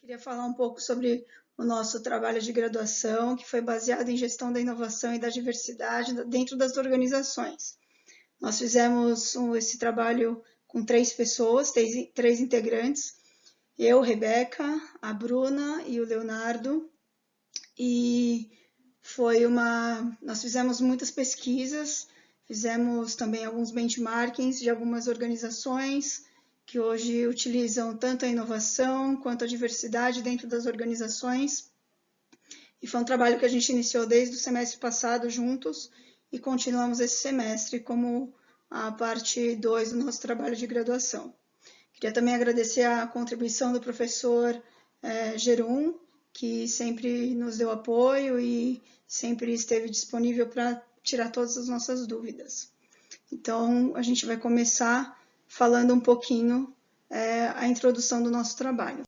Queria falar um pouco sobre o nosso trabalho de graduação, que foi baseado em gestão da inovação e da diversidade dentro das organizações. Nós fizemos esse trabalho com 3 pessoas, três integrantes, eu, Rebeca, a Bruna e o Leonardo, e nós fizemos muitas pesquisas, fizemos também alguns benchmarkings de algumas organizações que hoje utilizam tanto a inovação quanto a diversidade dentro das organizações. E foi um trabalho que a gente iniciou desde o semestre passado juntos e continuamos esse semestre como a parte 2 do nosso trabalho de graduação. Queria também agradecer a contribuição do professor Gerum, que sempre nos deu apoio e sempre esteve disponível para tirar todas as nossas dúvidas. Então, a gente vai começar falando um pouquinho a introdução do nosso trabalho.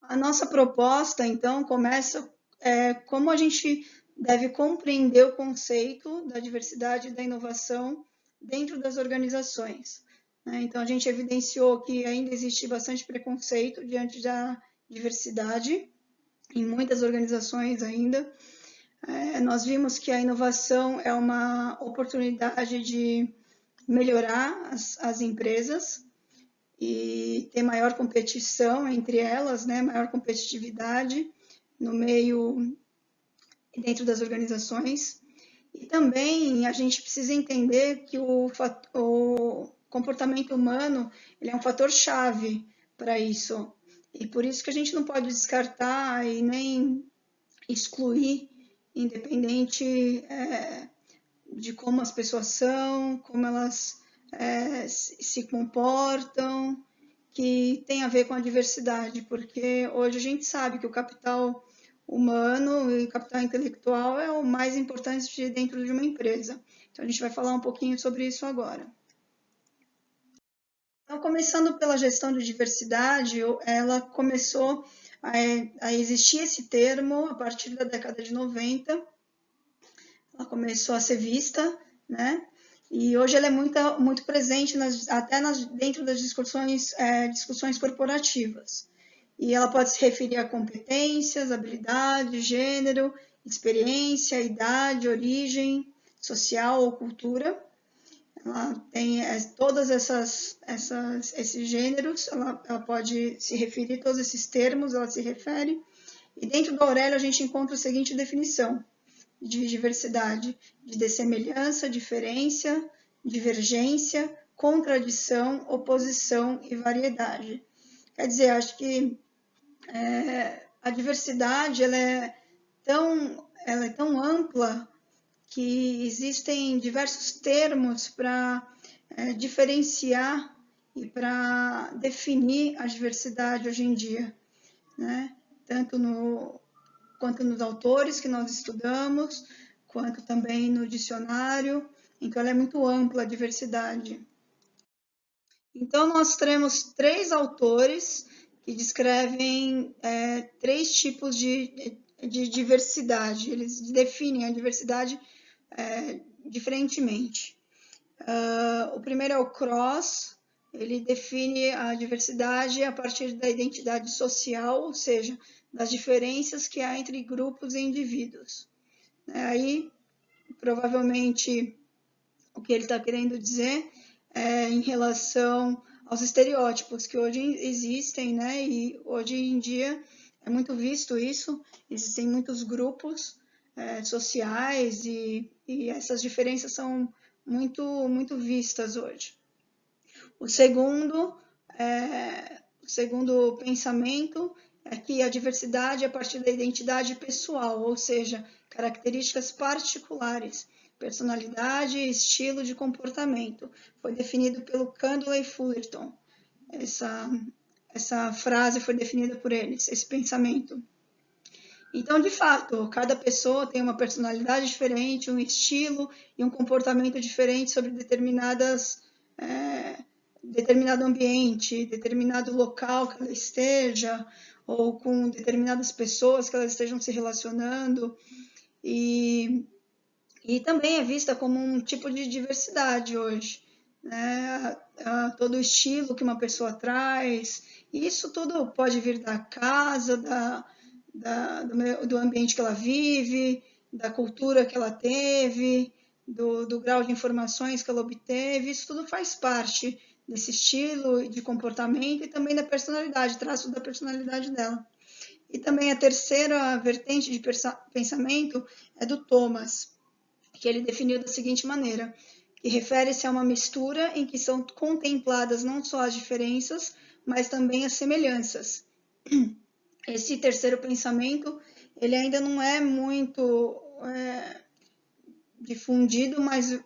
A nossa proposta, então, começa como a gente deve compreender o conceito da diversidade e da inovação dentro das organizações. Então, a gente evidenciou que ainda existe bastante preconceito diante da diversidade, em muitas organizações ainda. Nós vimos que a inovação é uma oportunidade de melhorar as empresas e ter maior competição entre elas, né? Maior competitividade no meio e dentro das organizações. E também a gente precisa entender que o comportamento humano ele é um fator-chave para isso. E por isso que a gente não pode descartar e nem excluir, independente de como as pessoas são, como elas se comportam, que tem a ver com a diversidade, porque hoje a gente sabe que o capital humano e o capital intelectual é o mais importante dentro de uma empresa. Então, a gente vai falar um pouquinho sobre isso agora. Então, começando pela gestão de diversidade, ela começou a existir esse termo a partir da década de 90. Ela começou a ser vista, né? E hoje ela é muito presente dentro das discussões corporativas. E ela pode se referir a competências, habilidade, gênero, experiência, idade, origem social ou cultura. Ela tem todos esses gêneros, ela pode se referir a todos esses termos, ela se refere. E dentro do Aurélio a gente encontra a seguinte definição de diversidade: de dessemelhança, diferença, divergência, contradição, oposição e variedade. Quer dizer, acho que a diversidade ela é tão ampla que existem diversos termos para diferenciar e para definir a diversidade hoje em dia, né? Quanto nos autores que nós estudamos, quanto também no dicionário. Então, ela é muito ampla, a diversidade. Então, nós temos 3 autores que descrevem 3 tipos de diversidade. Eles definem a diversidade diferentemente. O primeiro é o Cross. Ele define a diversidade a partir da identidade social, ou seja, das diferenças que há entre grupos e indivíduos. Aí, provavelmente, o que ele está querendo dizer é em relação aos estereótipos que hoje existem, né? E hoje em dia é muito visto isso, existem muitos grupos sociais e essas diferenças são muito vistas hoje. O segundo pensamento é que a diversidade é a partir da identidade pessoal, ou seja, características particulares, personalidade e estilo de comportamento. Foi definido pelo Candler e Fullerton. Essa frase foi definida por eles, esse pensamento. Então, de fato, cada pessoa tem uma personalidade diferente, um estilo e um comportamento diferente sobre determinado ambiente, determinado local que ela esteja, ou com determinadas pessoas que elas estejam se relacionando. E também é vista como um tipo de diversidade hoje, né? Todo o estilo que uma pessoa traz E isso tudo pode vir da casa, do ambiente que ela vive, da cultura que ela teve, do grau de informações que ela obteve. Isso tudo faz parte desse estilo de comportamento e também da personalidade, traço da personalidade dela. E também a terceira vertente de pensamento é do Thomas, que ele definiu da seguinte maneira, que refere-se a uma mistura em que são contempladas não só as diferenças, mas também as semelhanças. Esse terceiro pensamento, ele ainda não é muito difundido, mas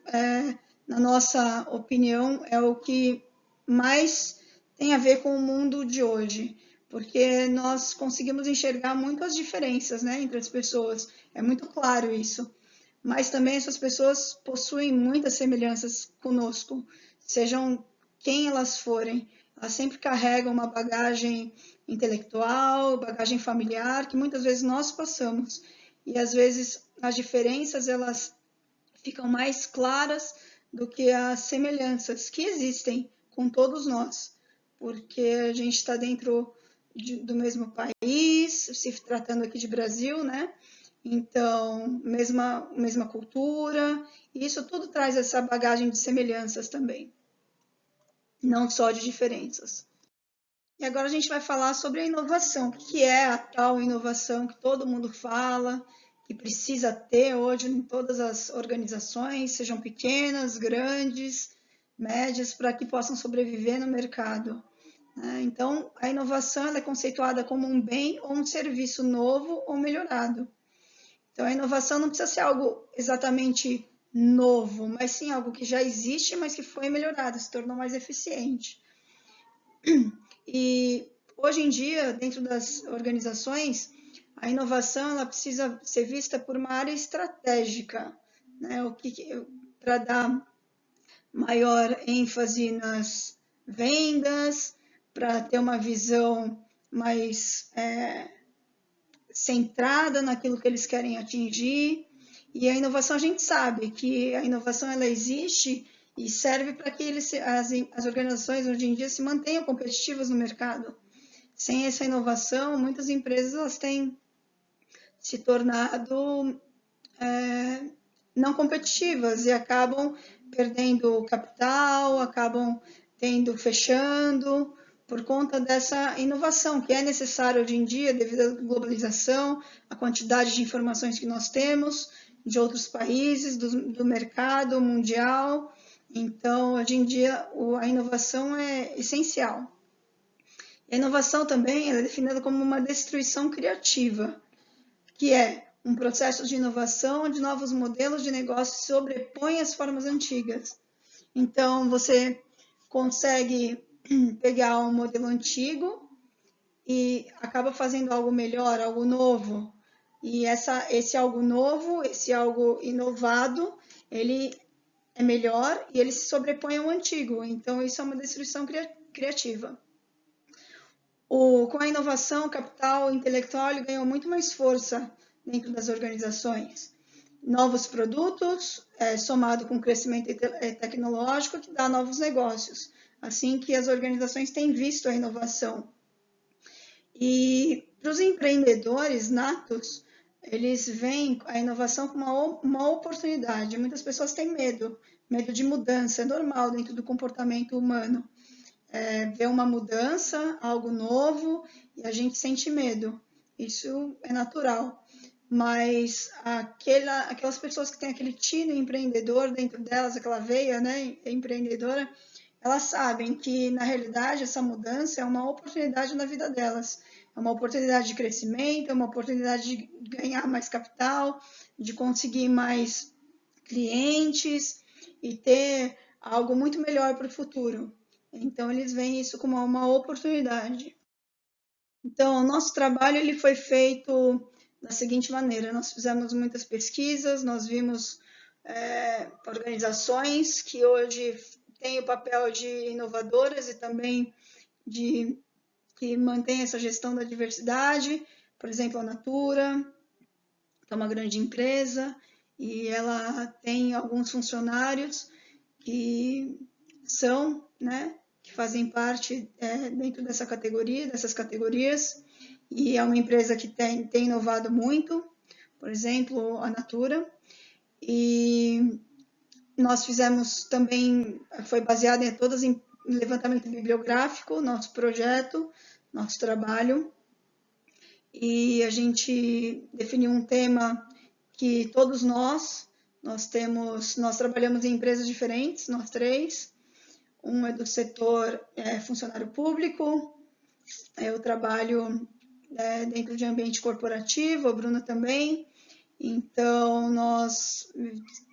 na nossa opinião é o que mais tem a ver com o mundo de hoje, porque nós conseguimos enxergar muito as diferenças, né, entre as pessoas, é muito claro isso, mas também essas pessoas possuem muitas semelhanças conosco, sejam quem elas forem, elas sempre carregam uma bagagem intelectual, bagagem familiar, que muitas vezes nós passamos, e às vezes as diferenças elas ficam mais claras do que as semelhanças que existem com todos nós, porque a gente está dentro do mesmo país, se tratando aqui de Brasil, né? Então, mesma cultura, e isso tudo traz essa bagagem de semelhanças também, não só de diferenças. E agora a gente vai falar sobre a inovação. O que é a tal inovação que todo mundo fala, que precisa ter hoje em todas as organizações, sejam pequenas, grandes, médias, para que possam sobreviver no mercado. Então, a inovação é conceituada como um bem ou um serviço novo ou melhorado. Então, a inovação não precisa ser algo exatamente novo, mas sim algo que já existe, mas que foi melhorado, se tornou mais eficiente. E hoje em dia, dentro das organizações, a inovação ela precisa ser vista por uma área estratégica, né? Para dar maior ênfase nas vendas, para ter uma visão mais centrada naquilo que eles querem atingir. E a inovação, a gente sabe que a inovação ela existe e serve para que as organizações hoje em dia se mantenham competitivas no mercado. Sem essa inovação, muitas empresas elas têm se tornado não competitivas e acabam perdendo capital, acabam fechando por conta dessa inovação que é necessária hoje em dia devido à globalização, a quantidade de informações que nós temos de outros países, do mercado mundial. Então, hoje em dia, a inovação é essencial. E a inovação também é definida como uma destruição criativa, que é um processo de inovação onde novos modelos de negócio sobrepõem as formas antigas. Então, você consegue pegar um modelo antigo e acaba fazendo algo melhor, algo novo. E esse algo novo, esse algo inovado, ele é melhor e ele se sobrepõe ao antigo. Então, isso é uma destruição criativa. Com a inovação, o capital intelectual ele ganhou muito mais força dentro das organizações. Novos produtos, somado com o crescimento tecnológico, que dá novos negócios. Assim que as organizações têm visto a inovação. E para os empreendedores natos, eles veem a inovação como uma oportunidade. Muitas pessoas têm medo de mudança, é normal dentro do comportamento humano. Ver uma mudança, algo novo, e a gente sente medo. Isso é natural. Mas aquelas pessoas que têm aquele tino empreendedor dentro delas, aquela veia, né, empreendedora, elas sabem que, na realidade, essa mudança é uma oportunidade na vida delas. É uma oportunidade de crescimento, é uma oportunidade de ganhar mais capital, de conseguir mais clientes e ter algo muito melhor para o futuro. Então, eles veem isso como uma oportunidade. Então, o nosso trabalho ele foi feito da seguinte maneira: nós fizemos muitas pesquisas, nós vimos organizações que hoje têm o papel de inovadoras e também que mantém essa gestão da diversidade, por exemplo, a Natura, que é uma grande empresa, e ela tem alguns funcionários que são, né, que fazem parte dentro dessa categoria, dessas categorias, e é uma empresa que tem inovado muito, por exemplo, a Natura, e nós fizemos também, foi baseado em todas em levantamento bibliográfico, nosso projeto, nosso trabalho, e a gente definiu um tema que todos nós trabalhamos em empresas diferentes, nós três. Um é do setor funcionário público, eu trabalho dentro de ambiente corporativo, a Bruna também. Então, nós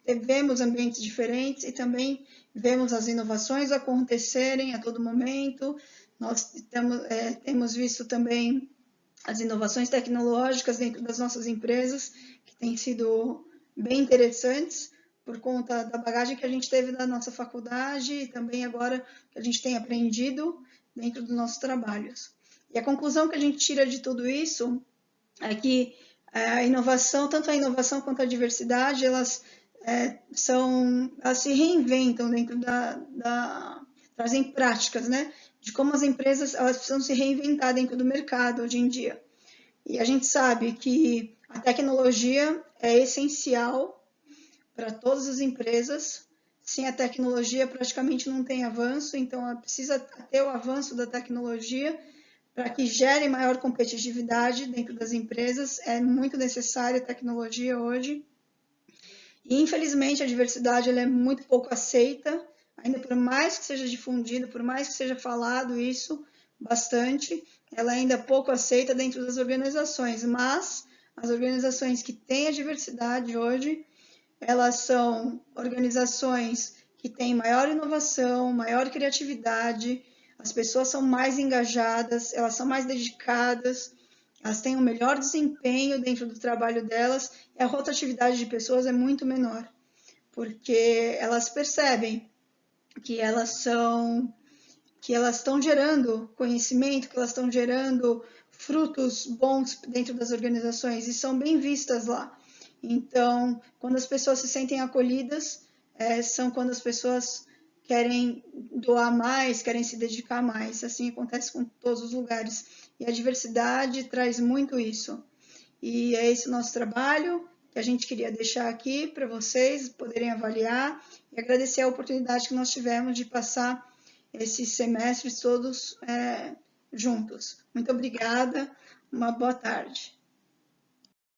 vemos ambientes diferentes e também vemos as inovações acontecerem a todo momento. Nós temos visto também as inovações tecnológicas dentro das nossas empresas, que têm sido bem interessantes, por conta da bagagem que a gente teve da nossa faculdade e também agora que a gente tem aprendido dentro dos nossos trabalhos. E a conclusão que a gente tira de tudo isso é que a inovação, tanto a inovação quanto a diversidade, elas se reinventam dentro trazem práticas, né? De como as empresas elas precisam se reinventar dentro do mercado hoje em dia. E a gente sabe que a tecnologia é essencial para todas as empresas. Sem a tecnologia praticamente não tem avanço, então precisa ter o avanço da tecnologia para que gere maior competitividade dentro das empresas. É muito necessária a tecnologia hoje. E infelizmente a diversidade ela é muito pouco aceita, ainda por mais que seja difundido, por mais que seja falado isso bastante, ela ainda é pouco aceita dentro das organizações, mas as organizações que têm a diversidade hoje, elas são organizações que têm maior inovação, maior criatividade, as pessoas são mais engajadas, elas são mais dedicadas, elas têm um melhor desempenho dentro do trabalho delas e a rotatividade de pessoas é muito menor, porque elas percebem que elas estão gerando conhecimento, que elas estão gerando frutos bons dentro das organizações e são bem vistas lá. Então, quando as pessoas se sentem acolhidas, são quando as pessoas querem doar mais, querem se dedicar mais. Assim acontece com todos os lugares. E a diversidade traz muito isso. E é esse o nosso trabalho que a gente queria deixar aqui para vocês poderem avaliar e agradecer a oportunidade que nós tivemos de passar esses semestres todos juntos. Muito obrigada, uma boa tarde.